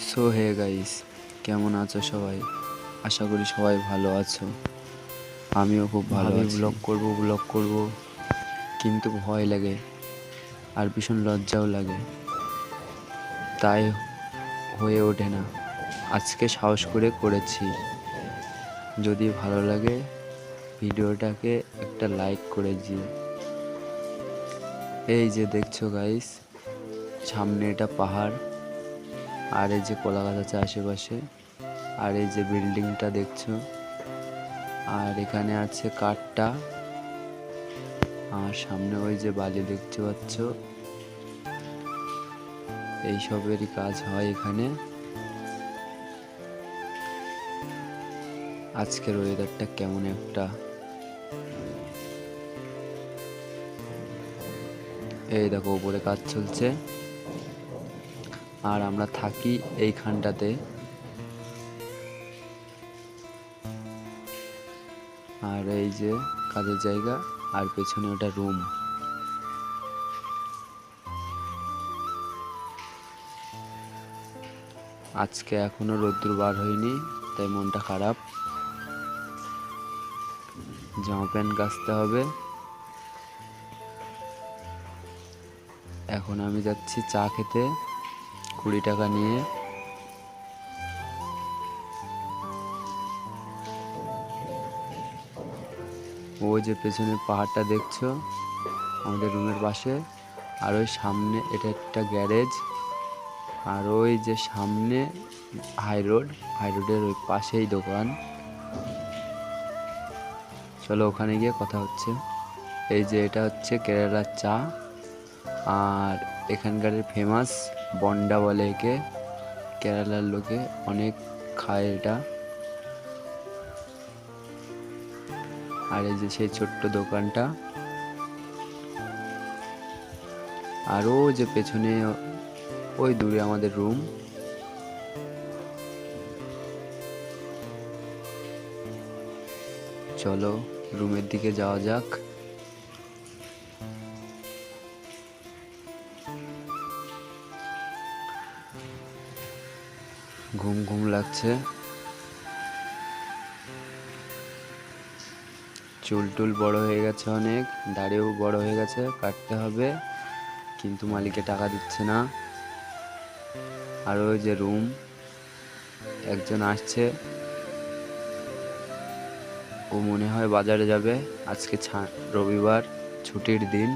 So hey guys, কেমন আছো সবাই? আশা করি সবাই ভালো আছো। আমিও খুব ভালো আছি। ব্লগ করব কিন্তু ভয় লাগে আর ভীষণ লজ্জাও লাগে, তাই হয়ে ওঠে না। আজকে সাহস করে করেছি। যদি ভালো লাগে ভিডিওটাকে একটা লাইক করে দিও। এই যে দেখছো গাইস, সামনে এটা পাহাড়, আর এই যে কলা গাছ আছে আশেপাশে, আর এই যে বিল্ডিংটা দেখছো, আর এখানে আছে কাঠটা, আর সামনে ওই যে বালি দেখতে পাচ্ছ, এইসবেরই কাজ হয় এখানে। আজকের ওয়েদারটা কেমন একটা, এই দেখো উপরে কাজ চলছে, আর আমরা থাকি এইখানটাতে। আর এই যে কাজের জায়গা, আর পেছনে ওটা রুম। আজকে এখনো রোদ্দুর বার হয়নি, তাই মনটা খারাপ। জামা প্যান্ট কাচতে হবে। এখন আমি যাচ্ছি চা খেতে 20 টাকা নিয়ে। ওই যে পেছনে পাহাড়টা দেখছো আমাদের রুমের পাশে, আর ওই সামনে এটা একটা গ্যারেজ, আর ওই যে সামনে হাইরোডের ওই পাশেই দোকান। চলো ওখানে গিয়ে কথা হচ্ছে। এই যে এটা হচ্ছে কেরালার চা, আর এখানকার ফেমাস বন্ডা বলে একে। কেরালার লোকে অনেক খায় এটা। আর এই যে সেই ছোট্ট দোকানটা, আর ও যে পেছনে ওই দূরে আমাদের রুম। চলো রুমের দিকে যাওয়া যাক। ঘুম ঘুম লাগছে। চুল টুল বড় হয়ে গেছে অনেক, দাড়িও বড় হয়ে গেছে, কাটতে হবে, কিন্তু মালিকে টাকা দিচ্ছে না। আর ওই যে রুম, একজন আসছে, ও মনে হয় বাজারে যাবে। আজকে রবিবার, ছুটির দিন।